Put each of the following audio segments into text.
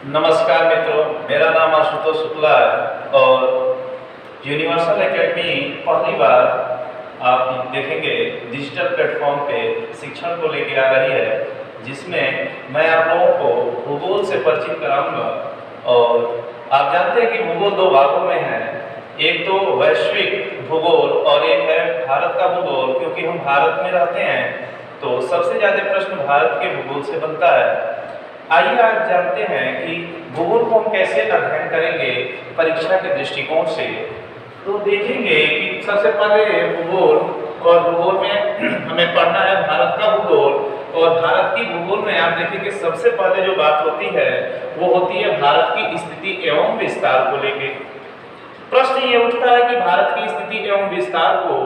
नमस्कार मित्रों, मेरा नाम आशुतोष शुक्ला है और यूनिवर्सल एकेडमी पहली बार आप देखेंगे डिजिटल प्लेटफॉर्म पे शिक्षण को लेकर आ रही है, जिसमें मैं आप लोगों को भूगोल से परिचित कराऊंगा। और आप जानते हैं कि भूगोल दो भागों में है, एक तो वैश्विक भूगोल और एक है भारत का भूगोल। क्योंकि हम भारत में रहते हैं तो सबसे ज़्यादा प्रश्न भारत के भूगोल से बनता है। आइए आज जानते हैं कि भूगोल को हम कैसे अध्ययन करेंगे परीक्षा के दृष्टिकोण से। तो देखेंगे कि सबसे पहले भूगोल, और भूगोल में हमें पढ़ना है भारत का भूगोल। और भारत की भूगोल में आप देखेंगे सबसे पहले जो बात होती है वो होती है भारत की स्थिति एवं विस्तार को लेके। प्रश्न ये उठता है कि भारत की स्थिति एवं विस्तार को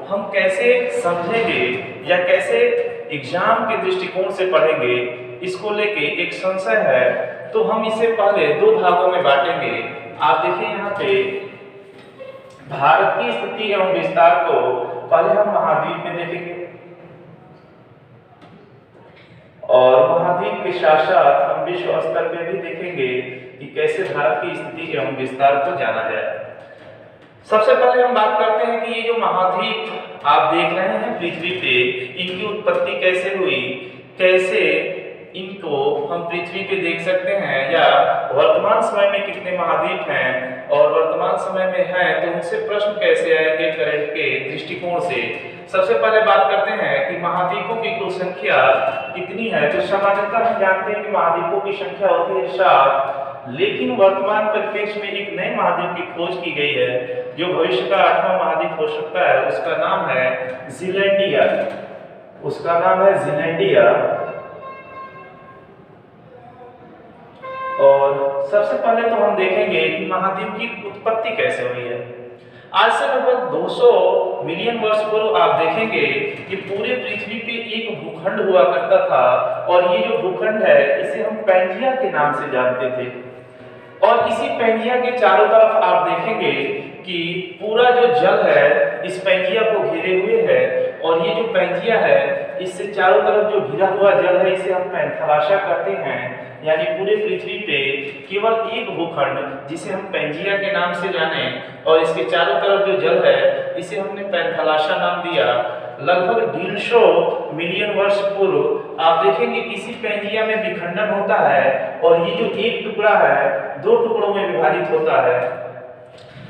हम कैसे समझेंगे या कैसे एग्जाम के दृष्टिकोण से पढ़ेंगे, इसको लेके एक संशय है। तो हम इसे पहले दो भागों में बांटेंगे। आप देखिए यहाँ पे भारत की स्थिति एवं विस्तार को पहले हम महाद्वीप में देखेंगे और महाद्वीप के साथ साथ हम विश्व स्तर पे भी देखेंगे कि कैसे भारत की स्थिति एवं विस्तार को जाना जाए। सबसे पहले हम बात करते हैं कि ये जो महाद्वीप आप देख रहे हैं पृथ्वी पे, इनकी उत्पत्ति कैसे हुई, कैसे इनको हम पृथ्वी पे देख सकते हैं, या वर्तमान समय में कितने महाद्वीप हैं और वर्तमान समय में हैं तो उनसे प्रश्न कैसे आएंगे करंट के दृष्टिकोण से। सबसे पहले बात करते हैं कि महाद्वीपों की कुल संख्या कितनी है। तो सामान्यतः हम जानते हैं कि महाद्वीपों की संख्या होती है 7, लेकिन वर्तमान परिप्रेक्ष्य में एक नए महाद्वीप की खोज की गई है जो भविष्य का 8वां महाद्वीप हो सकता है। उसका नाम है जीलैंडिया। उसका नाम है जीलैंडिया। और सबसे पहले तो हम देखेंगे कि महाद्वीप की उत्पत्ति कैसे हुई है। आज से लगभग 200 मिलियन वर्ष पूर्व आप देखेंगे कि पूरे पृथ्वी पे एक भूखंड हुआ करता था, और ये जो भूखंड है इसे हम पैंजिया के नाम से जानते थे। और इसी पैंजिया के चारों तरफ आप देखेंगे कि पूरा जो जल है इस पैंजिया को घेरे हुए है, और ये जो पैंजिया है इससे चारों तरफ जो घिरा हुआ जल है इसे हम पैंथालाशा कहते हैं। यानी पूरे पृथ्वी पे केवल एक भूखंड जिसे हम पैंजिया के नाम से जाने, और इसके चारों तरफ जो जल है इसे हमने पैंथालाशा नाम दिया। लगभग 150 मिलियन वर्ष पूर्व आप देखेंगे इसी पैंजिया में विखंडन होता है, और ये जो एक टुकड़ा है 2 टुकड़ों में विभाजित होता है।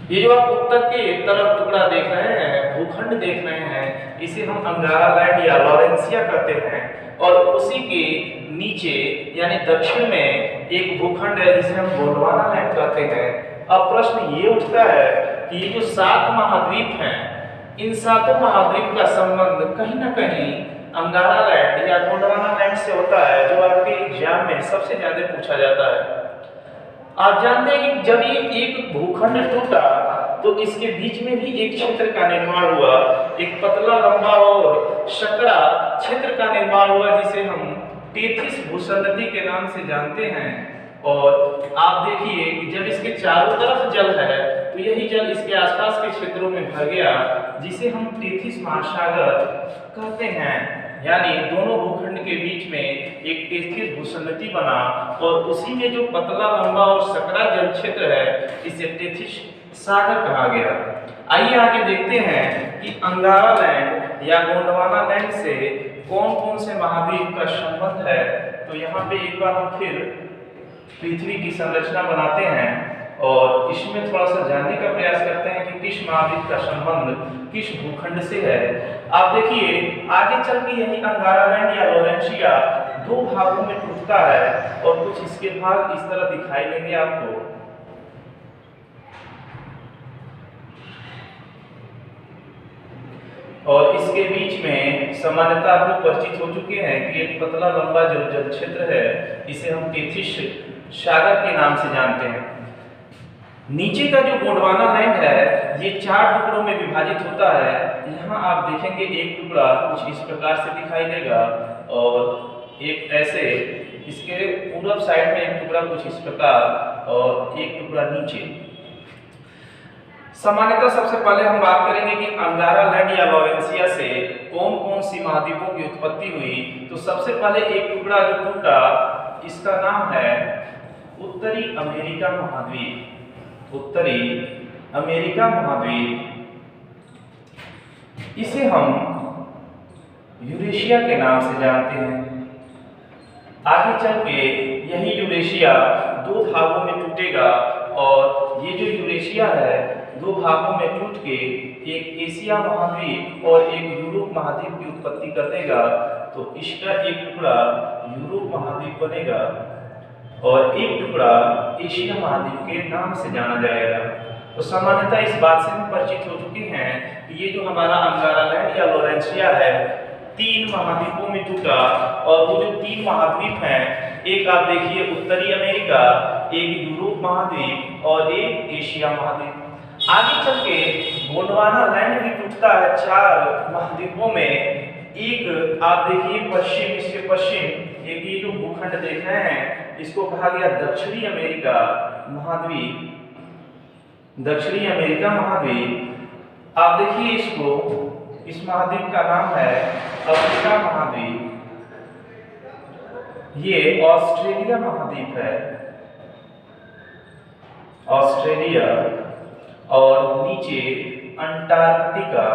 ये जो आप उत्तर के तरफ टुकड़ा देख रहे हैं, भूखंड देख रहे हैं, इसे हम अंगारा लैंड या लॉरेंसिया कहते हैं। और उसी के नीचे यानी दक्षिण में एक भूखंड है जिसे हम गोंडवाना लैंड कहते हैं। अब प्रश्न ये उठता है कि ये जो 7 महाद्वीप हैं, इन 7 महाद्वीप का संबंध कहीं ना कहीं अंगारा लैंड या गोंडवाना लैंड से होता है, जो आपके एग्जाम में सबसे ज्यादा पूछा जाता है। आप जानते हैं कि जब ये एक भूखंड टूटा तो इसके बीच में भी एक क्षेत्र का निर्माण हुआ, एक पतला लंबा और सकरा क्षेत्र का निर्माण हुआ जिसे हम टेथिस भूसंतति के नाम से जानते हैं। और आप देखिए कि जब इसके चारों तरफ जल है तो यही जल इसके आसपास के क्षेत्रों में भर गया, जिसे हम टेथिस महासागर कहते हैं। यानी दोनों भूखंड के बीच में एक टेथिस भूसंतति बना, और उसी में जो पतला लंबा और सकरा जल क्षेत्र है इसे टेथिस सागर कहा गया। आइए आगे देखते हैं कि अंगारा लैंड या गोंडवाना लैंड से कौन कौन से महाद्वीप का संबंध है। तो यहाँ पे एक बार हम फिर पृथ्वी की संरचना बनाते हैं और इसमें थोड़ा सा जानने का प्रयास करते हैं कि किस महाद्वीप का संबंध किस भूखंड से है। आप देखिए आगे चल के यही अंगारा लैंड या लॉरेंसिया 2 भागों में टूटता है, और कुछ इसके भाग इस तरह दिखाई देंगे आपको। और इसके बीच में सामान्यतः आप लोग परिचित हो चुके हैं कि एक पतला लंबा जो जल क्षेत्र है इसे हम टेथिस सागर के नाम से जानते हैं। नीचे का जो गोंडवाना लैंड है ये 4 टुकड़ों में विभाजित होता है। यहाँ आप देखेंगे एक टुकड़ा कुछ इस प्रकार से दिखाई देगा, और एक ऐसे इसके पूर्व साइड में एक टुकड़ा कुछ इस प्रकार, और एक टुकड़ा नीचे। सामान्यतः सबसे पहले हम बात करेंगे कि अंगारा लैंड या लॉरेंसिया से कौन कौन सी महाद्वीपों की उत्पत्ति हुई। तो सबसे पहले एक टुकड़ा जो टूटा इसका नाम है उत्तरी अमेरिका महाद्वीप, उत्तरी अमेरिका महाद्वीप, इसे हम यूरेशिया के नाम से जानते हैं। आगे चल के यही यूरेशिया दो भागों में टूटेगा और ये जो यूरेशिया है दो भागों में टूट के एक एशिया महाद्वीप और एक यूरोप महाद्वीप की उत्पत्ति कर देगा। तो इसका एक टुकड़ा यूरोप महाद्वीप बनेगा और एक टुकड़ा एशिया महाद्वीप के नाम से जाना जाएगा। तो सामान्यतः इस बात से हम परिचित हो चुके हैं कि ये जो हमारा अंगारालैंड या लॉरेंसिया है तीन महाद्वीपों में टूटा और वो जो तीन महाद्वीप हैं एक आप देखिए उत्तरी अमेरिका, एक यूरोप महाद्वीप और एक एशिया महाद्वीप। आगे चल के गोंडवाना लैंड भी टूटता है चार महाद्वीपों में। एक आप देखिए पश्चिम, इसके पश्चिम एक ये जो भूखंड देख रहे हैं इसको कहा गया दक्षिणी अमेरिका महाद्वीप, दक्षिणी अमेरिका महाद्वीप। आप देखिए इसको, इस महाद्वीप का नाम है अफ्रीका महाद्वीप। ये ऑस्ट्रेलिया महाद्वीप है, ऑस्ट्रेलिया, और नीचे अंटार्कटिका,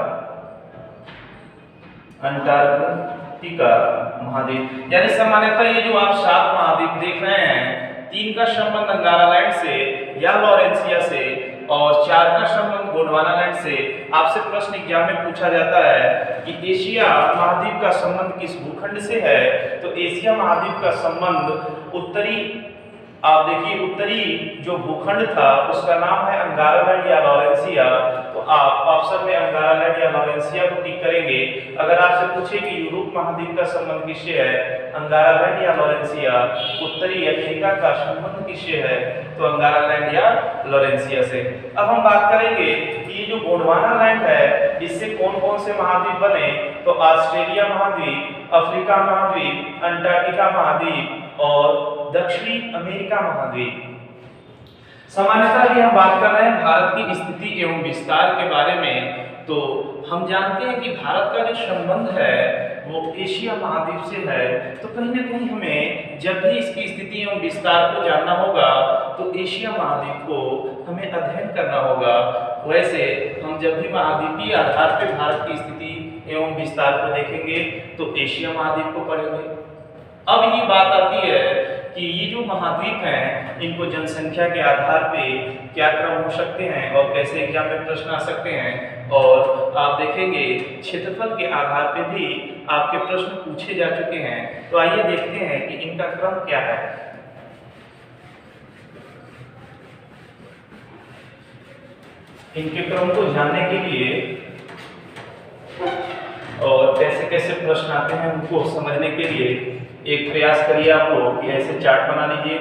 अंटार्कटिका महाद्वीप। यानी सामान्यतः ये जो आप सात महाद्वीप देख रहे हैं तीन का संबंध अंगारालैंड से या लॉरेंसिया से और चार का संबंध गोंडवाना लैंड से। आपसे प्रश्न एग्जाम में पूछा जाता है कि एशिया महाद्वीप का संबंध किस भूखंड से है, तो एशिया महाद्वीप का संबंध उत्तरी, आप देखिए उत्तरी जो भूखंड था उसका नाम है अंगारालैंड या लॉरेंसिया। तो आप ऑप्शन में अंगारालैंड या लॉरेंसिया को टिक करेंगे। अगर आपसे पूछे कि यूरोप महाद्वीप का संबंध किससे है, अंगारालैंड या लॉरेंसिया, उत्तरी अमेरिका का संबंध किससे है, तो अंगारालैंड या लॉरेंसिया से। अब हम बात करेंगे कि ये जो गोंडवाना लैंड है इससे कौन कौन से महाद्वीप बने, तो ऑस्ट्रेलिया महाद्वीप, अफ्रीका महाद्वीप, अंटार्कटिका महाद्वीप और दक्षिणी अमेरिका महाद्वीप। सामान्यतः हम बात कर रहे हैं भारत की स्थिति एवं विस्तार के बारे में। तो हम जानते हैं कि भारत का जो संबंध है वो एशिया महाद्वीप से है। तो कहीं ना कहीं हमें जब भी इसकी स्थिति एवं विस्तार को जानना होगा तो एशिया महाद्वीप को हमें अध्ययन करना होगा। वैसे हम जब भी महाद्वीपीय आधार पर भारत की स्थिति एवं विस्तार को देखेंगे तो एशिया महाद्वीप को पढ़ेंगे। अब ये बात आती है कि ये जो महाद्वीप हैं इनको जनसंख्या के आधार पे क्या क्रम हो सकते हैं और कैसे एग्जाम में प्रश्न आ सकते हैं, और आप देखेंगे क्षेत्रफल के आधार पे भी आपके प्रश्न पूछे जा चुके हैं। तो आइए देखते हैं कि इनका क्रम क्या है। इनके क्रम को जानने के लिए और कैसे कैसे प्रश्न आते हैं उनको समझने के लिए एक प्रयास करिए आप लोग कि ऐसे चार्ट बना लीजिए।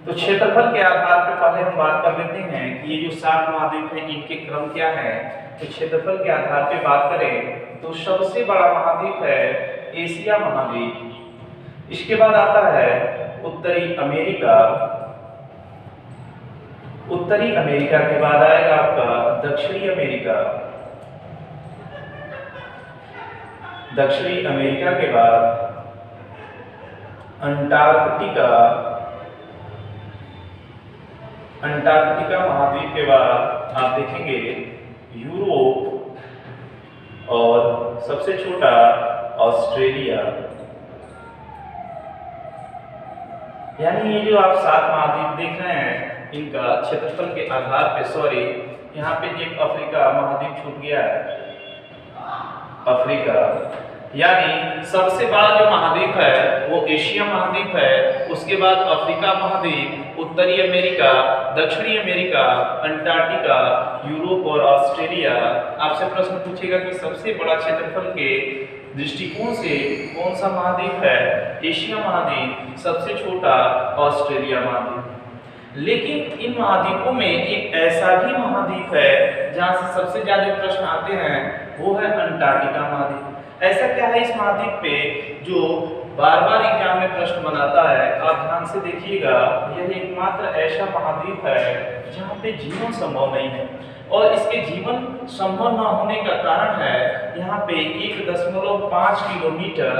तो क्षेत्रफल के आधार पर पहले हम बात कर लेते हैं कि ये जो 7 महाद्वीप हैं इनके क्रम क्या है। तो क्षेत्रफल के आधार पर बात करें तो सबसे बड़ा महाद्वीप है एशिया महाद्वीप, इसके बाद आता है उत्तरी अमेरिका, उत्तरी अमेरिका के बाद आएगा आपका दक्षिणी अमेरिका, दक्षिणी अमेरिका के बाद अंटार्कटिका, अंटार्कटिका महाद्वीप के बाद आप देखेंगे यूरोप और सबसे छोटा ऑस्ट्रेलिया। यानी ये जो आप 7 महाद्वीप देख रहे हैं इनका क्षेत्रफल के आधार पे, सॉरी यहाँ पे एक अफ्रीका महाद्वीप छूट गया है, अफ्रीका। यानी सबसे बड़ा जो महाद्वीप है वो एशिया महाद्वीप है, उसके बाद अफ्रीका महाद्वीप, उत्तरी अमेरिका, दक्षिणी अमेरिका, अंटार्कटिका, यूरोप और ऑस्ट्रेलिया। आपसे प्रश्न पूछेगा कि सबसे बड़ा क्षेत्रफल के दृष्टिकोण से कौन सा महाद्वीप है, एशिया महाद्वीप, सबसे छोटा ऑस्ट्रेलिया महाद्वीप। लेकिन इन महाद्वीपों में एक ऐसा भी महाद्वीप है जहां से सबसे ज्यादा प्रश्न आते हैं, वो है अंटार्कटिका महाद्वीप। ऐसा क्या है इस महाद्वीप पे जो बार बार एग्जाम में प्रश्न बनाता है, आप ध्यान से देखिएगा। यह एकमात्र ऐसा महाद्वीप है जहाँ पे जीवन संभव नहीं है, और इसके जीवन संभव न होने का कारण है यहाँ पे 1.5 किलोमीटर,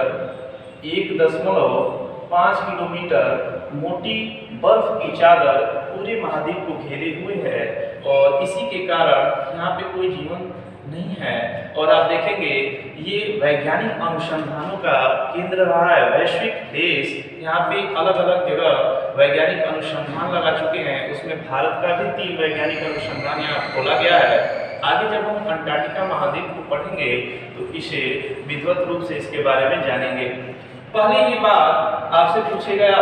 1.5 किलोमीटर मोटी बर्फ की चादर पूरे महाद्वीप को घेरे हुए है और इसी के कारण यहाँ पे कोई जीवन नहीं है। और आप देखेंगे ये वैज्ञानिक अनुसंधानों का केंद्र रहा है। वैश्विक देश यहाँ पे अलग अलग जगह वैज्ञानिक अनुसंधान लगा चुके हैं, उसमें भारत का भी 3 वैज्ञानिक अनुसंधान यहाँ खोला गया है। आगे जब हम अंटार्कटिका महाद्वीप को पढ़ेंगे तो इसे विधिवत रूप से इसके बारे में जानेंगे। पहले ये बात आपसे पूछे गया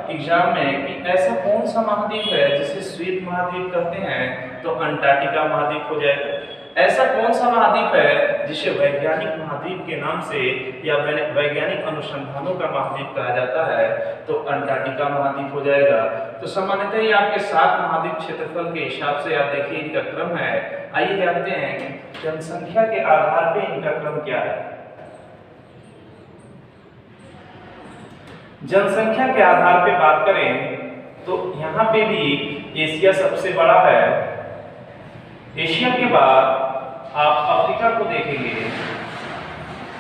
एग्जाम में कि ऐसा कौन सा महाद्वीप है जिसे श्वेत महाद्वीप कहते हैं, तो अंटार्कटिका महाद्वीप हो जाएगा। ऐसा कौन सा महाद्वीप है जिसे वैज्ञानिक महाद्वीप के नाम से या वैज्ञानिक अनुसंधानों का महाद्वीप कहा जाता है, तो अंटार्कटिका महाद्वीप हो जाएगा। तो सामान्यतः ये आपके 7 महाद्वीप क्षेत्रफल के हिसाब से आप देखिए इनका क्रम है। आइए जानते हैं कि जनसंख्या के आधार पे इनका क्रम क्या है। जनसंख्या के आधार पे बात करें तो यहाँ पे भी एशिया सबसे बड़ा है। एशिया के बाद आप अफ्रीका को देखेंगे,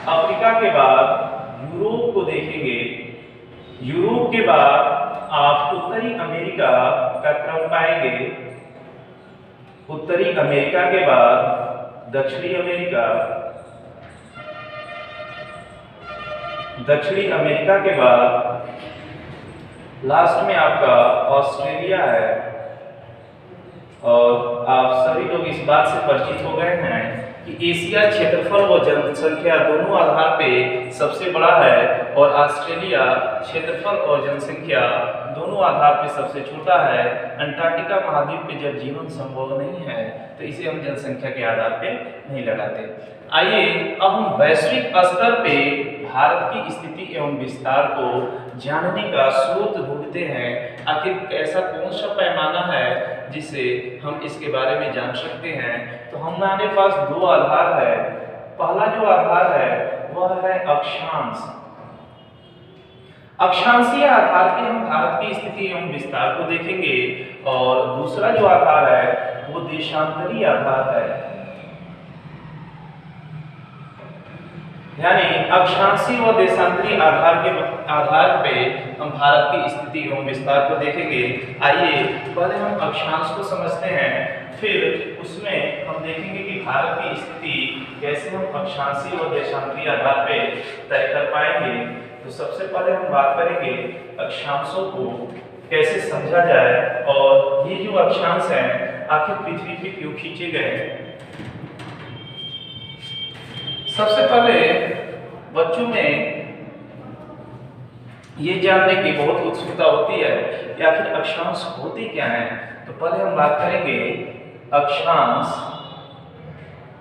अफ्रीका के बाद यूरोप को देखेंगे, यूरोप के बाद आप उत्तरी अमेरिका का क्रम पाएंगे, उत्तरी अमेरिका के बाद दक्षिणी अमेरिका, दक्षिणी अमेरिका के बाद लास्ट में आपका ऑस्ट्रेलिया है। और आप सभी लोग इस बात से परिचित हो गए हैं कि एशिया क्षेत्रफल व जनसंख्या दोनों आधार पे सबसे बड़ा है और ऑस्ट्रेलिया क्षेत्रफल और जनसंख्या दोनों आधार पे सबसे छोटा है। अंटार्कटिका महाद्वीप पे जब जीवन संभव नहीं है तो इसे हम जनसंख्या के आधार पे नहीं लगाते। आइए अब हम वैश्विक स्तर पे भारत की स्थिति एवं विस्तार को जानने का स्रोत ढूंढते हैं। आखिर ऐसा कौन सा पैमाना है जिसे हम इसके बारे में जान सकते हैं। तो हमारे पास 2 आधार है। पहला जो आधार है वह है अक्षांश। अक्षांशीय आधार पे हम भारत की स्थिति एवं विस्तार को देखेंगे और दूसरा जो आधार है वो देशांतरी आधार है। यानी अक्षांशीय व देशांतरी आधार पे हम भारत की स्थिति एवं विस्तार को देखेंगे। आइए पहले हम अक्षांश को समझते हैं, फिर उसमें हम देखेंगे कि भारत की स्थिति कैसे हम अक्षांशीय व देशांतरी आधार पे तय कर पाएंगे। तो सबसे पहले हम बात करेंगे अक्षांशों को कैसे समझा जाए और ये जो अक्षांश हैं आखिर पृथ्वी पे क्यों खींचे गए हैं। सबसे पहले बच्चों में ये जानने की बहुत उत्सुकता होती है कि आखिर अक्षांश होते क्या हैं। तो पहले हम बात करेंगे अक्षांश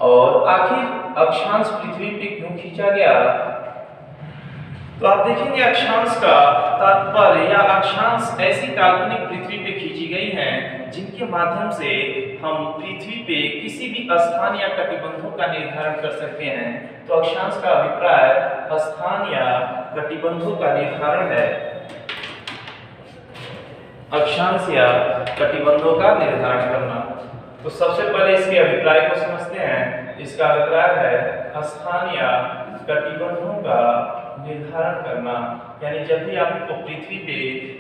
और आखिर अक्षांश पृथ्वी पे क्यों खींचा गया। तो आप देखेंगे अक्षांश का तात्पर्य या अक्षांश ऐसी काल्पनिक पृथ्वी पे खींची गई हैं जिनके माध्यम से हम पृथ्वी पे किसी भी स्थान या कटिबंधों का निर्धारण कर सकते हैं। तो अक्षांश का अभिप्राय स्थान या कटिबंधों का निर्धारण है। अक्षांश या कटिबंधों का निर्धारण करना। तो सबसे पहले इसके अभिप्राय को समझते हैं। इसका अभिप्राय है स्थान या कटिबंधों का निर्धारण करना। यानी जब भी आपको पृथ्वी पे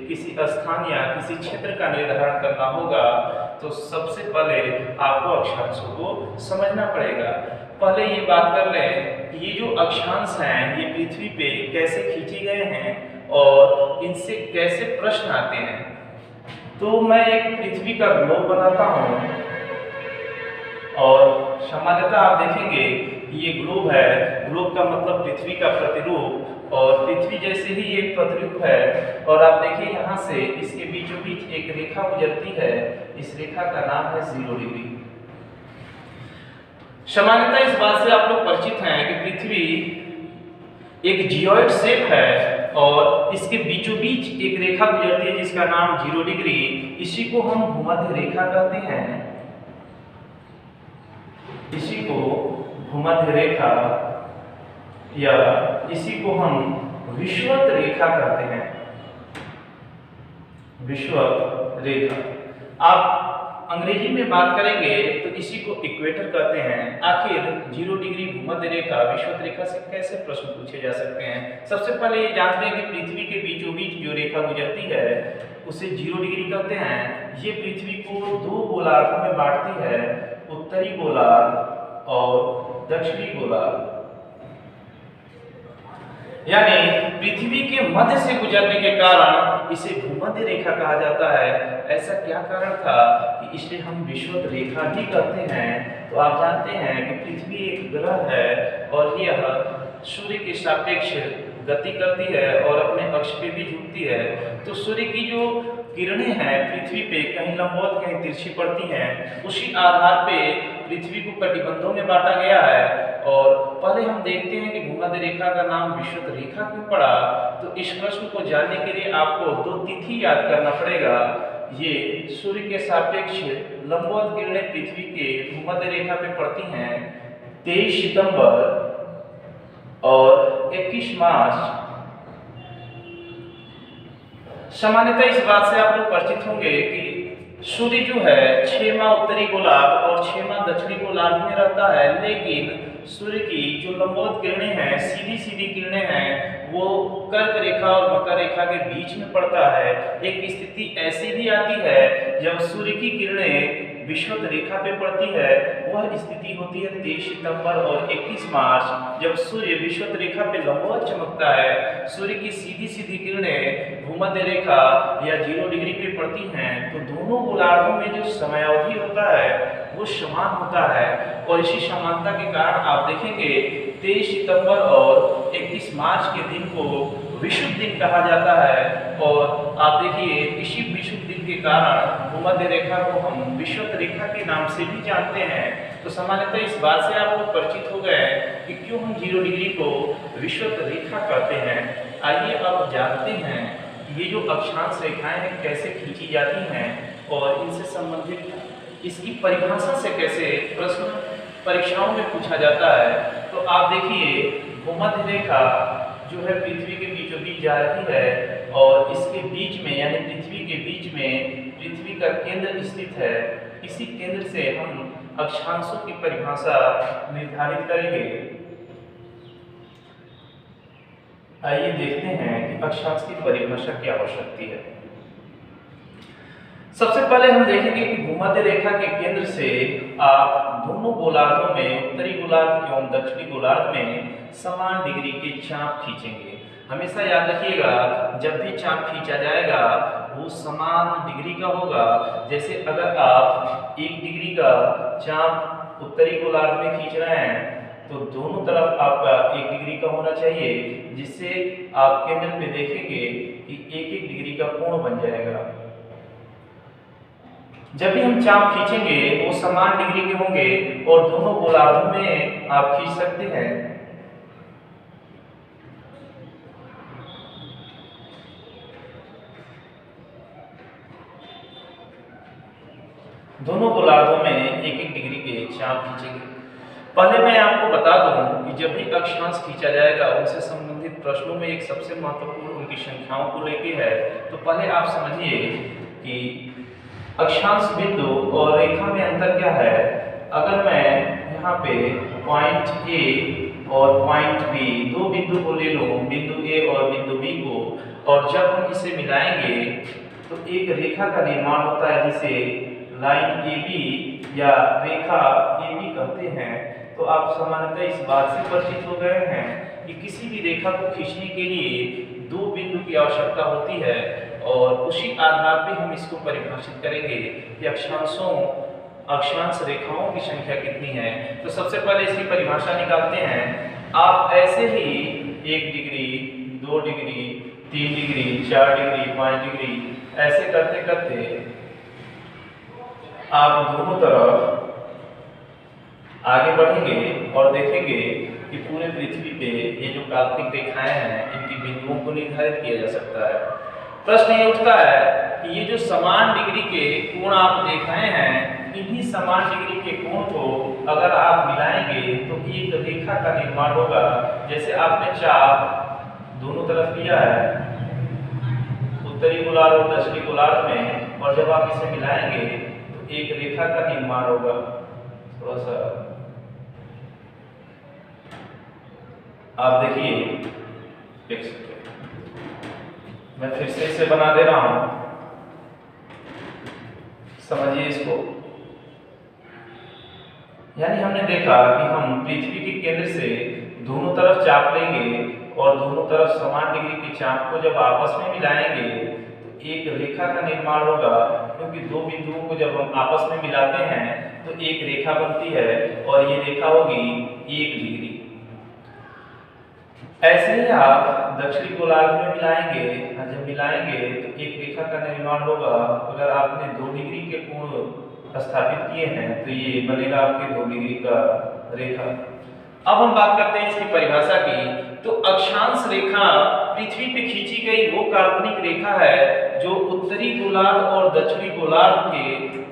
किसी स्थान या किसी क्षेत्र का निर्धारण करना होगा तो सबसे पहले आपको अक्षांशों को समझना पड़ेगा। पहले ये बात कर लें कि ये जो अक्षांश हैं ये पृथ्वी पे कैसे खींचे गए हैं और इनसे कैसे प्रश्न आते हैं। तो मैं एक पृथ्वी का ग्लोब बनाता हूँ और सामान्यतः आप देखेंगे ये ग्लोब है। ग्लोब का मतलब पृथ्वी का प्रतिरूप और पृथ्वी जैसे ही एक प्रतिरूप है। और आप देखिए यहाँ से इसके बीचों बीच एक रेखा गुजरती है। इस रेखा का नाम है 0 डिग्री। सामान्यतः इस बात से आप लोग परिचित हैं कि पृथ्वी एक जियोइड शेप है और इसके बीचों बीच एक रेखा गुजरती है जिसका नाम 0 डिग्री। इसी को हम भूमध्य रेखा कहते हैं। इसी को भूमध्य रेखा या इसी को हम विषुवत रेखा कहते हैं। विषुवत रेखा आप अंग्रेजी में बात करेंगे तो इसी को इक्वेटर कहते हैं। आखिर 0 डिग्री भूमध्य रेखा विषुवत रेखा से कैसे प्रश्न पूछे जा सकते हैं। सबसे पहले ये जानते हैं कि पृथ्वी के बीचों बीच जो रेखा रेखा गुजरती है उसे 0 डिग्री कहते हैं। ये पृथ्वी को 2 गोलार्धों में बांटती है, उत्तरी गोलार्ध और दक्षिणी गोलार्ध। यानी पृथ्वी के मध्य से गुजरने के कारण इसे भूमध्य रेखा कहा जाता है। ऐसा क्या कारण था कि इसलिए हम विषुवत रेखा भी कहते हैं। तो आप जानते हैं कि पृथ्वी एक ग्रह है और यह सूर्य के सापेक्ष गति करती है और अपने अक्ष पे भी झुकती है। तो सूर्य की जो किरणें हैं पृथ्वी पे कहीं लंबवत कहीं तिरछी पड़ती हैं। उसी आधार पे पृथ्वी को कटिबंधों में बांटा गया है। और पहले हम देखते हैं कि भूमध्य रेखा का नाम विषुवत रेखा क्यों पड़ा। तो इस प्रश्न को जानने के लिए आपको 2 तिथि याद करना पड़ेगा। ये सूर्य के सापेक्ष लंबवत किरणें पृथ्वी के भूमध्य रेखा पे पड़ती हैं 23 सितंबर और 21 मार्च। सामान्यतः इस बात से आप लोग परिचित होंगे कि सूर्य जो है 6 माह उत्तरी गोलार्ध और 6 माह दक्षिणी गोलार्ध में रहता है। लेकिन सूर्य की जो लंबवत किरणें हैं, सीधी सीधी किरणें हैं, वो कर्क रेखा और मकर रेखा के बीच में पड़ता है। एक स्थिति ऐसी भी आती है जब सूर्य की किरणें विषुवत रेखा पे पड़ती है। वह स्थिति होती है 23 सितंबर और 21 मार्च, जब सूर्य विषुवत रेखा पे लंबवत चमकता है। सूर्य की सीधी सीधी किरणें भूमध्य रेखा या 0 डिग्री पे पड़ती हैं। तो दोनों गोलार्धों में जो समयावधि होता है वो समान होता है। और इसी समानता के कारण आप देखेंगे 23 सितंबर और 21 मार्च के दिन को विषुव दिन कहा जाता है। और आप देखिए इसी विषुव दिन के कारण भूमध्य रेखा को हम विषुवत रेखा के नाम से भी जानते हैं। तो सामान्यतः इस बात से आप लोग परिचित हो गए कि क्यों हम 0 डिग्री को विषुवत रेखा कहते हैं। आइए अब जानते हैं ये जो अक्षांश रेखाएं हैं कैसे खींची जाती हैं और इनसे संबंधित इसकी परिभाषा से कैसे प्रश्न परीक्षाओं में पूछा जाता है। तो आप देखिए भूमध्य रेखा जो है पृथ्वी के बीचों बीच जा रही है और इसके बीच में यानी पृथ्वी के बीच में पृथ्वी का केंद्र स्थित है। इसी केंद्र से हम अक्षांशों की परिभाषा निर्धारित करेंगे। आइए देखते हैं कि अक्षांश की परिभाषा क्या हो सकती है। सबसे पहले हम देखेंगे कि भूमध्य रेखा के केंद्र से आप दोनों गोलार्धों में उत्तरी गोलार्ध एवं दक्षिणी गोलार्ध में समान डिग्री के चाप खींचेंगे। हमेशा याद रखिएगा जब भी चाप खींचा जाएगा वो समान डिग्री का होगा। जैसे अगर आप 1 डिग्री का चाप उत्तरी गोलार्ध में खींच रहे हैं तो दोनों तरफ आपका 1 डिग्री का होना चाहिए, जिससे आप केंद्र पे देखेंगे कि 1-1 डिग्री का कोण बन जाएगा। जब भी हम चाप खींचेंगे वो समान डिग्री के होंगे और दोनों गोलार्धों में आप खींच सकते हैं। दोनों गोलार्धों में 1-1 डिग्री के चाप खींचेंगे। पहले मैं आपको बता दूं कि जब भी अक्षांश खींचा जाएगा उनसे संबंधित प्रश्नों में एक सबसे महत्वपूर्ण उनकी संख्याओं को लेके है। तो पहले आप समझिए कि अक्षांश बिंदु और रेखा में अंतर क्या है। अगर मैं यहाँ पे पॉइंट ए और पॉइंट बी 2 बिंदु को ले लूँ, बिंदु ए और बिंदु बी को, और जब हम इसे मिलाएंगे तो एक रेखा का निर्माण होता है जिसे लाइन ए बी या रेखा ए बी कहते हैं। तो आप सामान्यतः इस बात से परिचित हो गए हैं कि किसी भी रेखा को खींचने के लिए 2 बिंदु की आवश्यकता होती है और उसी आधार पे हम इसको परिभाषित करेंगे कि अक्षांश रेखाओं की संख्या कितनी है। तो सबसे पहले इसकी परिभाषा निकालते हैं। आप ऐसे ही 1 degree, 2 degree, 3 degree, 4 degree, 5 degree ऐसे करते करते आप दोनों तरफ आगे बढ़ेंगे और देखेंगे कि पूरे पृथ्वी पे ये जो काल्पनिक रेखाएं हैं इनकी बिंदुओं को निर्धारित किया जा सकता है। प्रश्न ये उठता है कि ये जो समान डिग्री के कोण आप देख रहे हैं, इन्हीं समान डिग्री के कोण को अगर आप मिलाएंगे तो एक रेखा का निर्माण होगा। जैसे आपने चाप दोनों तरफ लिया है उत्तरी गोलार्ध और दक्षिणी गोलार्ध में, और जब आप इसे मिलाएंगे तो एक रेखा का निर्माण होगा। थोड़ा सा आप देखिए, मैं फिर से इसे बना दे रहा हूं, समझिए इसको। यानी हमने देखा कि हम पृथ्वी के केंद्र से दोनों तरफ चाप लेंगे और दोनों तरफ समान डिग्री के चाप को जब आपस में मिलाएंगे तो एक रेखा का निर्माण होगा, क्योंकि दो बिंदुओं को जब हम आपस में मिलाते हैं तो एक रेखा बनती है और ये रेखा होगी 1 डिग्री। ऐसे ही आप दक्षिणी गोलार्ध में मिलाएंगे, जब मिलाएंगे तो एक रेखा का निर्माण होगा। अगर आपने 2 डिग्री के कोण स्थापित किए हैं तो ये बनेगा आपके 2 डिग्री का रेखा। अब हम बात करते हैं इसकी परिभाषा की। तो अक्षांश रेखा पृथ्वी पे खींची गई वो काल्पनिक रेखा है जो उत्तरी गोलार्ध और दक्षिणी गोलार्ध के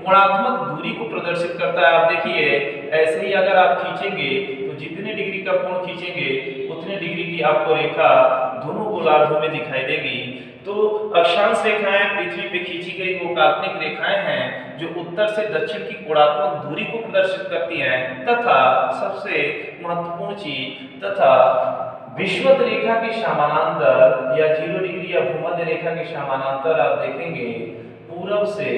कोणात्मक दूरी को प्रदर्शित करता है। आप देखिए, ऐसे ही अगर आप खींचेंगे तो जितने डिग्री का कोण खींचेंगे उतने डिग्री की आपको रेखा दोनों गोलार्धों में दिखाई देगी। तो अक्षांश रेखाएं पृथ्वी पे खींची गई वो काल्पनिक रेखाएं हैं जो उत्तर से दक्षिण की कोणात्मक दूरी को प्रदर्शित करती हैं, तथा सबसे महत्वपूर्ण चीज तथा विषुवत रेखा के समानांतर या 0 डिग्री या भूमध्य रेखा के समानांतर आप देखेंगे पूरब से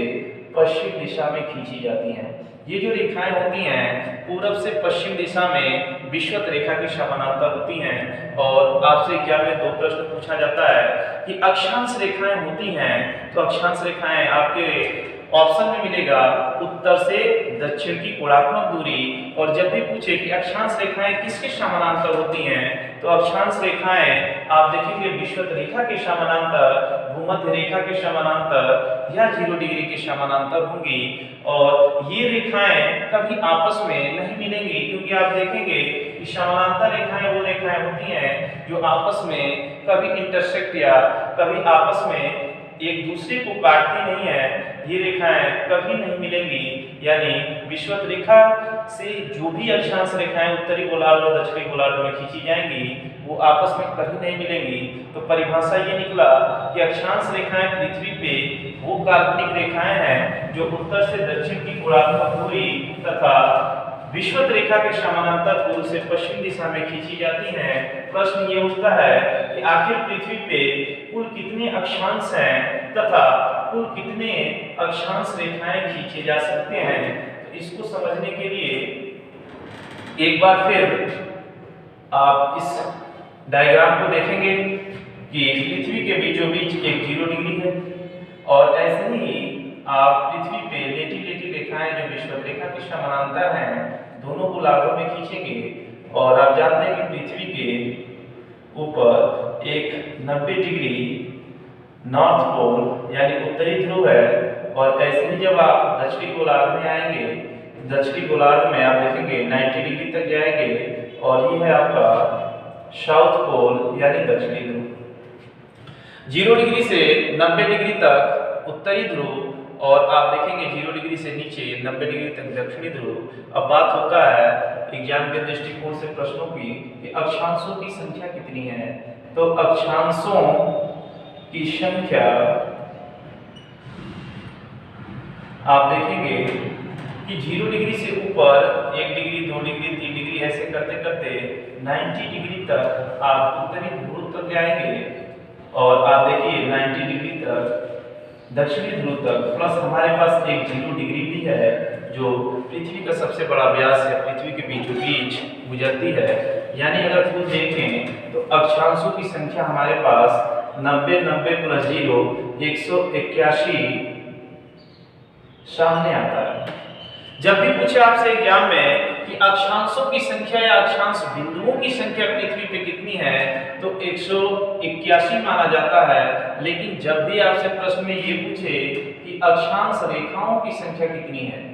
पश्चिम दिशा में खींची जाती हैं। ये जो रेखाएं होती हैं पूरब से पश्चिम दिशा में विषुवत रेखा के समानांतर होती हैं। और आपसे एग्जाम में 2 प्रश्न पूछा जाता है कि अक्षांश रेखाएं होती हैं, तो अक्षांश रेखाएं आपके ऑप्शन में मिलेगा उत्तर से दक्षिण की कोणात्मक दूरी। और जब भी पूछे कि अक्षांश रेखाएं किसके समानांतर होती हैं, तो अक्षांश रेखाएं आप देखेंगे विषुवत रेखा के समानांतर, भूमध्य रेखा के समानांतर या 0 डिग्री के समानांतर होंगी। और ये रेखाएं कभी आपस में नहीं मिलेंगी, क्योंकि आप देखेंगे कि समानांतर रेखाएं वो रेखाएं होती हैं जो आपस में कभी इंटरसेक्ट या कभी आपस में एक दूसरे को काटती नहीं है। ये रेखाएं कभी नहीं मिलेंगी। यानी विषुवत रेखा से जो भी अक्षांश रेखाएं उत्तरी गोलार्ध और दक्षिणी गोलार्ध में खींची जाएंगी वो आपस में कभी नहीं मिलेंगी। तो परिभाषा ये निकला कि अक्षांश रेखाएं पृथ्वी पे वो काल्पनिक रेखाएं हैं जो उत्तर से दक्षिण की कोणात्मक दूरी तथा विषुवत रेखा के समानांतर पूर्व से पश्चिम दिशा में खींची जाती हैं। प्रश्न ये उठता है कि आखिर पृथ्वी पे कुल कितने अक्षांश हैं तथा कुल कितने अक्षांश रेखाएं खींचे जा सकते हैं। तो इसको समझने के लिए एक बार फिर आप इस डायग्राम को देखेंगे कि पृथ्वी के बीचों बीच एक 0 डिग्री है और ऐसे ही आप पृथ्वी पे लेटी लेटी रेखाएं जो विषुवत रेखा के समानांतर हैं दोनों गोलार्धों में खींचेंगे। और आप जानते हैं कि पृथ्वी के ऊपर एक 90 डिग्री नॉर्थ पोल यानी उत्तरी ध्रुव है। और ऐसे ही जब आप दक्षिणी गोलार्ध में आएंगे, दक्षिणी गोलार्ध में आप देखेंगे 90 डिग्री तक जाएंगे और ये है आपका साउथ पोल यानी दक्षिणी ध्रुव। 0 डिग्री से 90 डिग्री तक उत्तरी ध्रुव और आप देखेंगे 0 डिग्री से नीचे 90 डिग्री तक दक्षिणी ध्रुव। अब बात होता है एग्जाम के दृष्टिकोण से प्रश्नों की कि अक्षांशों की संख्या कितनी है। तो अक्षांशों की संख्या आप देखेंगे कि 0 डिग्री से ऊपर 1 डिग्री 2 डिग्री 3 डिग्री ऐसे करते करते 90 डिग्री तक आप उत्तरी ध्रुव तक जाएंगे। और आप देखिए 90 डिग्री तक दक्षिणी ध्रुव तक, प्लस हमारे पास एक 0 डिग्री भी है जो पृथ्वी का सबसे बड़ा व्यास है, पृथ्वी के बीचों बीच गुजरती है। यानी अगर कुल देखें तो अक्षांशों की संख्या हमारे पास 90 90 प्लस 0 181 सामने आता है। जब भी पूछे आपसे एग्जाम में कि अक्षांशों की संख्या या अक्षांश बिंदुओं की संख्या पृथ्वी पे कितनी है तो 181 माना जाता है। लेकिन जब भी आपसे प्रश्न में ये पूछे कि अक्षांश रेखाओं की संख्या कितनी है,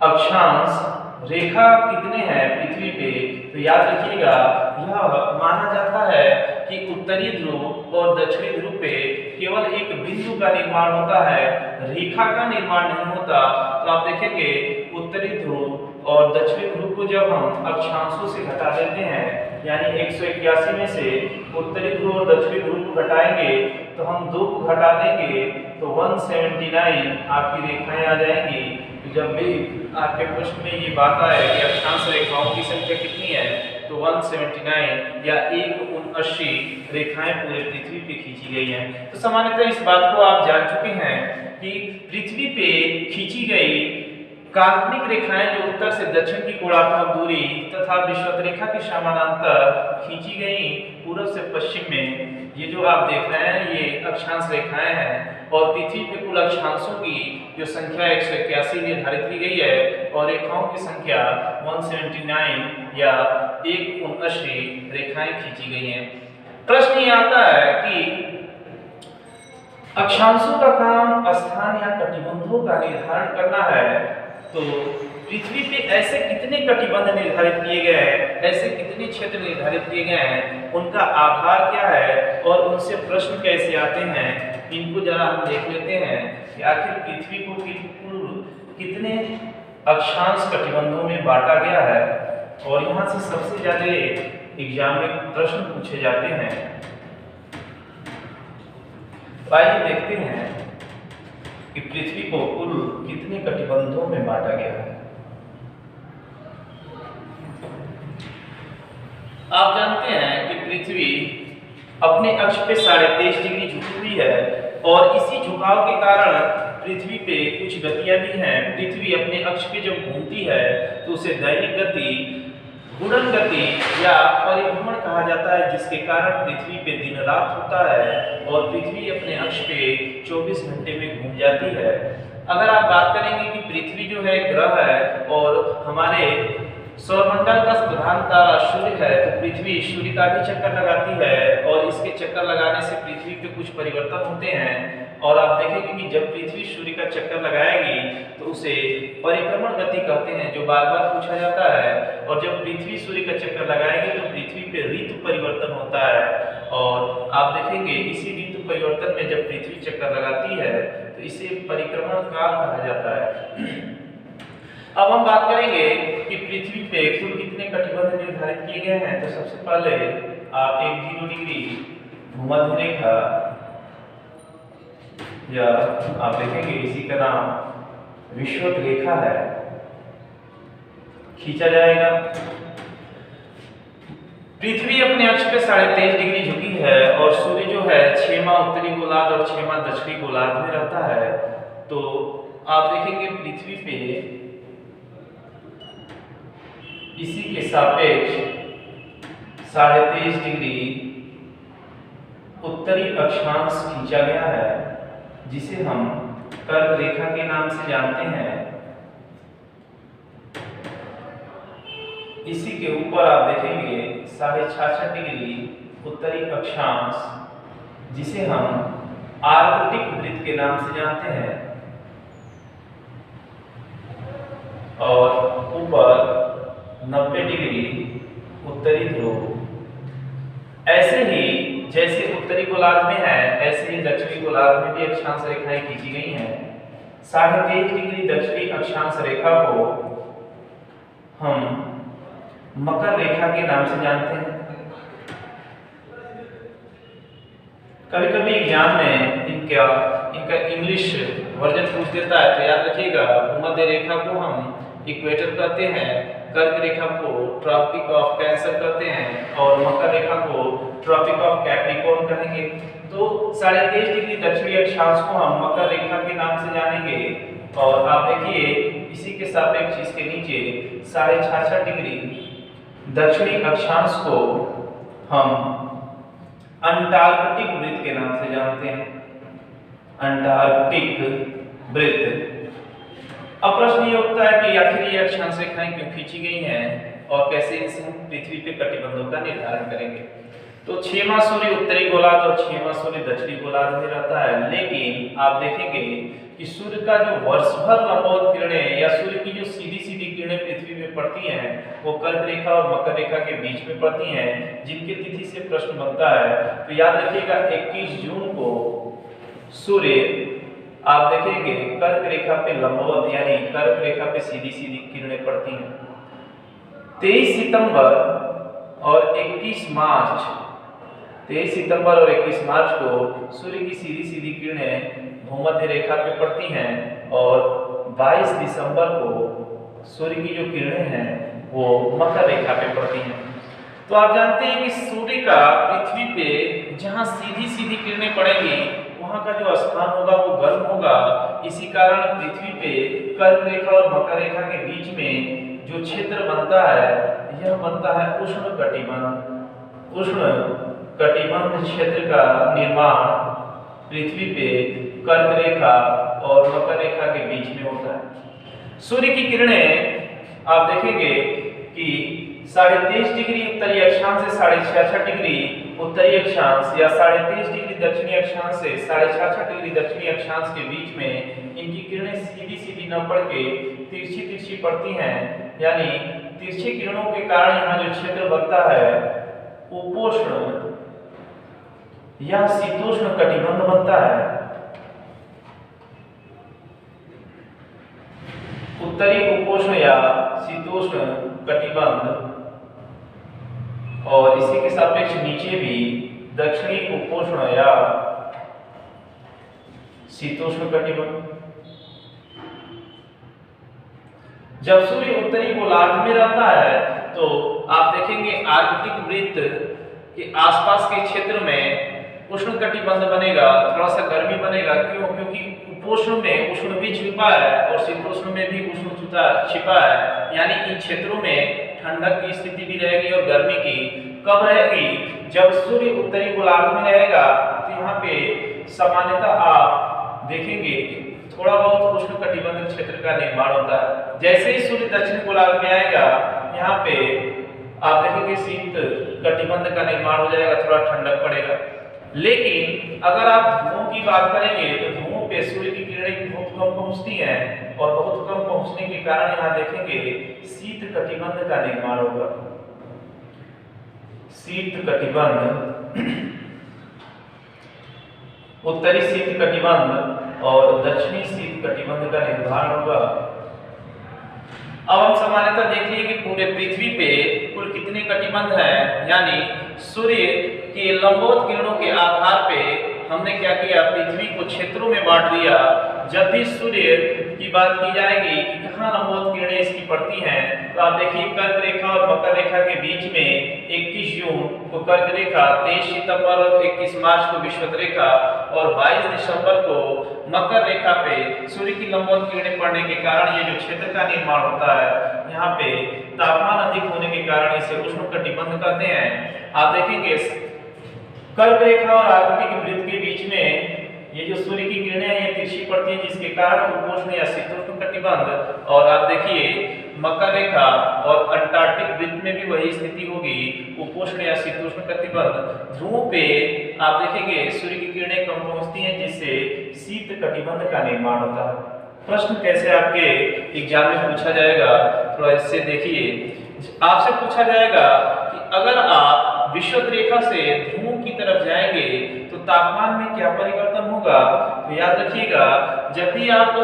अक्षांश रेखा कितने हैं पृथ्वी पे, तो याद रखिएगा यह माना जाता है कि उत्तरी ध्रुव और दक्षिणी ध्रुव पे केवल एक बिंदु का निर्माण होता है, रेखा का निर्माण नहीं होता। तो आप देखेंगे उत्तरी ध्रुव और दक्षिणी ध्रुव को जब हम अक्षांशों से घटा देते हैं यानी 181 में से उत्तरी ध्रुव और दक्षिणी ध्रुव को घटाएंगे तो हम 2 को घटा देंगे तो 179 आपकी रेखाएं आ जाएंगी। तो जब भी आपके प्रश्न में ये बात आए कि अक्षांश रेखाओं की संख्या कितनी है, तो 179 या 179 रेखाएं पूरे पृथ्वी पे खींची गई हैं। तो सामान्यतः इस बात को आप जान चुके हैं कि पृथ्वी पे खींची गई काल्पनिक रेखाएं जो उत्तर से दक्षिण की कोणात्मक दूरी तथा विषुवत रेखा के समानांतर खींची गई पूर्व से पश्चिम में, ये जो आप देख रहे हैं ये अक्षांश रेखाएं हैं। और पृथ्वी पे कुल अक्षांशों की जो संख्या 181 निर्धारित की गई है और रेखाओं की संख्या 179 या 179 रेखाएं खींची गई हैं। प्रश्न ये आता है कि अक्षांशों का काम स्थान या कटिबंधों का निर्धारण करना है, तो पृथ्वी पे ऐसे कितने कटिबंध निर्धारित किए गए हैं, ऐसे कितने क्षेत्र निर्धारित किए गए हैं, उनका आधार क्या है और उनसे प्रश्न कैसे आते हैं, इनको जरा हम देख लेते हैं कि आखिर पृथ्वी को कुल कितने अक्षांश कटिबंधों में बांटा गया है। और यहाँ से सबसे ज्यादा एग्जाम में प्रश्न पूछे जाते हैं। आइए देखते हैं कि पृथ्वी को कुल कितने कटिबंधों में बांटा गया है। आप जानते हैं कि पृथ्वी अपने अक्ष पे 23.5 डिग्री झुकी हुई है और इसी झुकाव के कारण पृथ्वी पे कुछ गतियां भी हैं। पृथ्वी अपने अक्ष पे जब घूमती है तो उसे दैनिक गति, गुणन गति या परिभ्रमण कहा जाता है, जिसके कारण पृथ्वी पे दिन रात होता है और पृथ्वी अपने अक्ष पे 24 घंटे में घूम जाती है। अगर आप बात करेंगे कि पृथ्वी जो है ग्रह है और हमारे सौरमंडल का प्रधान तारा सूर्य है, तो पृथ्वी सूर्य का भी चक्कर लगाती है और इसके चक्कर लगाने से पृथ्वी पे कुछ परिवर्तन होते हैं। और आप देखेंगे कि जब पृथ्वी सूर्य का चक्कर लगाएगी तो उसे परिक्रमण गति कहते हैं, जो बार बार पूछा जाता है। और जब पृथ्वी सूर्य का चक्कर लगाएगी तो पृथ्वी पे ऋतु परिवर्तन होता है और आप देखेंगे इसी ऋतु परिवर्तन में जब पृथ्वी चक्कर लगाती है तो इसे परिक्रमण काल कहा जाता है। अब हम बात करेंगे कि पृथ्वी पे कुल कितने कटिबंध निर्धारित किए गए हैं। तो सबसे पहले आप एक 0 डिग्री भूमध्य रेखा, या आप देखेंगे इसी का नाम विषुवत रेखा है, खींचा जाएगा। पृथ्वी अपने अक्ष पे 23.5 डिग्री झुकी है और सूर्य जो है 6वां उत्तरी गोलार्ध और 6वां दक्षिणी गोलार्ध में रहता है। तो आप देखेंगे पृथ्वी पे इसी के सापेक्ष 23.5 डिग्री उत्तरी अक्षांश खींचा गया है, जिसे हम कर्क रेखा के नाम से जानते हैं। इसी के ऊपर आप देखेंगे 66.5 डिग्री उत्तरी अक्षांश, जिसे हम आर्कटिक वृत्त के नाम से जानते हैं। और ऊपर 90 डिग्री उत्तरी ध्रुव। ऐसे ही जैसे उत्तरी गोलार्ध में है, ऐसे ही दक्षिणी गोलार्ध में भी अक्षांश रेखाएं खींची गई हैं। 23.5 डिग्री दक्षिणी अक्षांश रेखा को हम मकर रेखा के नाम से जानते हैं। कभी कभी एग्जाम में इनका इंग्लिश वर्जन पूछ देता है, तो याद रखिएगा भूमध्य रेखा को हम इक्वेटर कहते हैं, कर्क रेखा को ट्रॉपिक ऑफ कैंसर कहते हैं और मकर रेखा को ट्रॉपिक ऑफ कैप्रिकॉर्न कहेंगे। तो 23.5 डिग्री दक्षिणी अक्षांश को हम मकर रेखा के नाम से जानेंगे। और आप देखिए इसी के सापेक्ष इसके नीचे 66.5 डिग्री दक्षिणी अक्षांश को हम अंटार्कटिक वृत्त के नाम से जानते हैं, अंटार्कटिक वृत्त। अब प्रश्न ये उठता है कि आखिर ये अक्षांश रेखाएं क्यों खींची गई हैं और कैसे इनसे हम पृथ्वी पे कटिबंधों का निर्धारण करेंगे। तो 6वां सूर्य उत्तरी गोलार्ध और 6वां सूर्य दक्षिणी गोलार्ध में रहता है, लेकिन आप देखेंगे कि सूर्य का जो वर्ष भर लंबवत किरणें या सूर्य की जो सीधी सीधी किरणें पृथ्वी में पड़ती हैं वो कर्क रेखा और मकर रेखा के बीच में पड़ती हैं, जिनकी तिथि से प्रश्न बनता है। तो याद रखिएगा 21 जून को सूर्य आप देखेंगे कर्क रेखा पे लंबवत यानी कर्क रेखा पे सीधी सीधी किरणें पड़ती हैं। 23 सितंबर और 21 मार्च 23 सितंबर और 21 मार्च को सूर्य की सीधी सीधी किरणें भूमध्य रेखा पे पड़ती हैं और 22 दिसंबर को सूर्य की जो किरणें हैं वो मकर रेखा पे पड़ती हैं। तो आप जानते हैं कि सूर्य का पृथ्वी पे जहाँ सीधी सीधी किरणें पड़ेंगी वहाँ का जो स्थान होगा वो गर्म होगा। इसी कारण पृथ्वी पे कर्क रेखा और मकर रेखा के बीच में जो क्षेत्र बनता है यह बनता है उष्ण कटिबंध। उष्ण कटिबंध क्षेत्र का निर्माण पृथ्वी पे कर्क रेखा और मकर रेखा के बीच में होता है। सूर्य की किरणें आप देखेंगे कि 23.5 डिग्री उत्तरी अक्षांश से 66.5 डिग्री उत्तरी अक्षांश या 23.5 डिग्री दक्षिणी अक्षांश से 66.5 डिग्री दक्षिणी अक्षांश के बीच में इनकी किरणें सीधी सीधी न पड़ के तिरछी तिरछी पड़ती हैं। यानी तिरछी किरणों के कारण यहाँ जो क्षेत्र बनता है उपोष्ण या शीतोष्ण कटिबंध बनता है। उत्तरी उपोष्ण या शीतोष्ण कटिबंध और इसी के सापेक्ष नीचे भी दक्षिणी उपोष्ण या शीतोष्ण कटिबंध। जब सूर्य उत्तरी गोलार्ध में रहता है तो आप देखेंगे आर्कटिक वृत्त के आसपास के क्षेत्र में उष्ण कटिबंध बनेगा, थोड़ा सा गर्मी बनेगा। क्यों? क्योंकि उपोष्ण में उष्ण भी छिपा है और शीतोष्ण में भी उष्ण छिपा है। यानी इन क्षेत्रों में ठंडक की स्थिति भी रहेगी और गर्मी की कब रहेगी? जब सूर्य उत्तरी गोलार्ध में रहेगा तो यहाँ पे सामान्यतः आप देखेंगे थोड़ा बहुत उष्ण कटिबंध क्षेत्र का निर्माण होता है। जैसे ही सूर्य दक्षिण गोलार्ध में आएगा यहाँ पे आप देखेंगे शीत कटिबंध का निर्माण हो जाएगा, थोड़ा ठंडक पड़ेगा। लेकिन अगर आप ध्रुवों की बात करेंगे तो ध्रुवों पे सूर्य की किरणें बहुत कम पहुंचती हैं और बहुत कम पहुंचने के कारण यहाँ देखेंगे शीत कटिबंध का निर्माण होगा। शीत कटिबंध, उत्तरी शीत कटिबंध और दक्षिणी शीत कटिबंध का निर्माण होगा। अब हम सामान्यतः देख लिए कि पूरे पृथ्वी पे कुल कितने कटिबंध हैं। यानी सूर्य के लंबवत किरणों के आधार पे हमने क्या किया, पृथ्वी को क्षेत्रों में बांट दिया। जब भी सूर्य की बात की जाएगी कि कहाँ लंबवत किरणें इसकी पड़ती हैं तो आप देखिए कर्क रेखा और मकर रेखा के बीच में 21 जून को कर्क रेखा, 23 सितंबर और 21 मार्च को विषुवत रेखा और 22 दिसंबर को मकर रेखा पे सूर्य की लंबवत किरणें पड़ने के कारण ये जो क्षेत्र का निर्माण होता है यहाँ पे तापमान अधिक होने के कारण इसे उष्ण कटिबंध कहते हैं। आप देखेंगे कर्क रेखा और आर्कटिक वृत्त के बीच में ये जो सूर्य की किरणें हैं ये तिरछी पड़ती हैं जिसके कारण उपोष्ण या शीतोष्ण कटिबंध। और आप देखिए मकर रेखा और अंटार्कटिक वृत्त में भी वही स्थिति होगी, उपोष्ण या शीतोष्ण कटिबंध। ध्रुवों पे आप देखेंगे सूर्य की किरणें कम पहुंचती हैं जिससे शीत कटिबंध का निर्माण होता है। प्रश्न कैसे आपके एग्जाम में पूछा जाएगा, थोड़ा इससे देखिए। आपसे पूछा जाएगा कि अगर आप विषुवत रेखा से ध्रुवों की तरफ जाएंगे तो तापमान में क्या परिवर्तन होगा? तो याद रखिएगा जब भी आप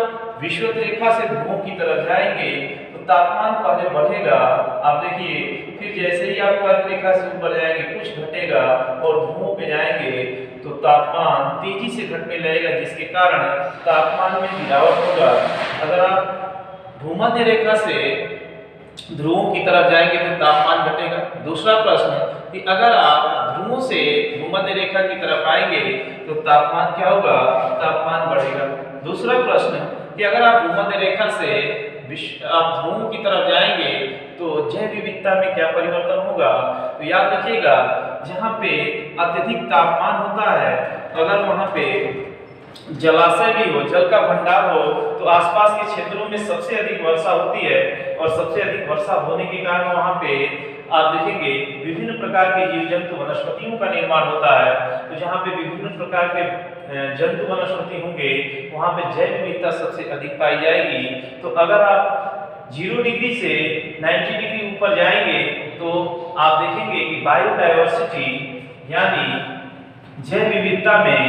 विषुवत रेखा से ध्रुवों की तरफ जाएंगे तो तापमान पहले बढ़ेगा। आप देखिए फिर जैसे ही आप कर्क रेखा से ऊपर जाएंगे कुछ घटेगा और ध्रुवों पे जाएंगे तो तापमान तेजी से घटने लगेगा जिसके कारण तापमान में गिरावट होगा। अगर आप भूमध्य रेखा से ध्रुवों की तरफ जाएंगे तो तापमान घटेगा। दूसरा प्रश्न कि अगर आप ध्रुवों से भूमध्य रेखा की तरफ आएंगे तो तापमान क्या होगा? तापमान बढ़ेगा। दूसरा प्रश्न कि अगर आप भूमध्य रेखा से आप ध्रुवों की तरफ जाएंगे तो जैव विविधता में क्या परिवर्तन होगा? तो याद रखिएगा जहाँ पे अत्यधिक तापमान होता है अगर वहाँ पे जलाशय भी हो, जल का भंडार हो तो आसपास के क्षेत्रों में सबसे अधिक वर्षा होती है और सबसे अधिक वर्षा होने के कारण वहाँ पे आप देखेंगे विभिन्न प्रकार के जीव जंतु वनस्पतियों का निर्माण होता है। तो जहाँ पे विभिन्न प्रकार के जंतु वनस्पति होंगे वहाँ पे जैव विविधता सबसे अधिक पाई जाएगी। तो अगर आप 0 डिग्री से 90 डिग्री ऊपर जाएंगे तो आप देखेंगे कि बायोडायवर्सिटी यानी जैव विविधता में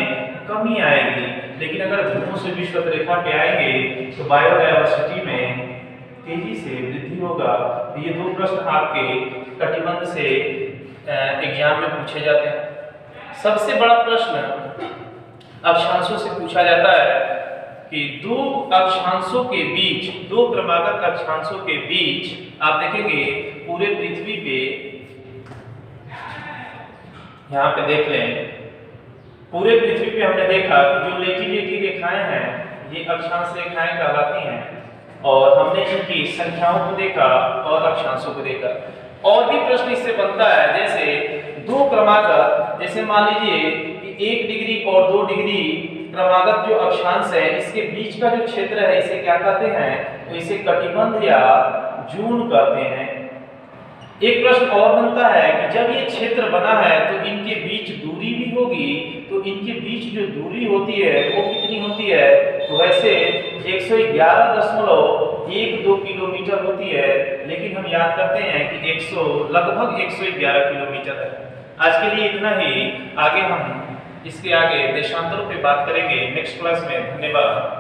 कमी आएगी। लेकिन अगर ध्रुवों से विषुवत रेखा पे आएंगे तो बायोडायवर्सिटी में तेजी से वृद्धि होगा। तो ये दो प्रश्न आपके कटिबंध से एग्जाम में पूछे जाते हैं। सबसे बड़ा प्रश्न अक्षांशों से पूछा जाता है कि दो अक्षांशों के बीच, दो क्रमागत अक्षांशों के बीच आप देखेंगे पूरे पृथ्वी पे, यहाँ पे देख लें, पूरे पृथ्वी पे हमने देखा कि जो लेटी रेखाएं हैं ये अक्षांश रेखाएं कहलाती हैं, और हमने इनकी संख्याओं को देखा और अक्षांशों को देखा। और भी प्रश्न इससे बनता है, जैसे दो क्रमागत, जैसे मान लीजिए कि 1 डिग्री और 2 डिग्री क्रमागत जो अक्षांश है इसके बीच का जो क्षेत्र है इसे क्या कहते हैं, तो इसे कटिबंध या जून कहते हैं। एक प्रश्न और बनता है कि जब ये क्षेत्र बना है तो इनके बीच दूरी भी होगी, तो इनके बीच जो दूरी होती है वो कितनी होती है, तो वैसे 111.12 किलोमीटर होती है, लेकिन हम याद करते हैं कि लगभग 111 किलोमीटर है। आज के लिए इतना ही, आगे हम इसके आगे देशांतरों पे बात करेंगे नेक्स्ट क्लास में। धन्यवाद।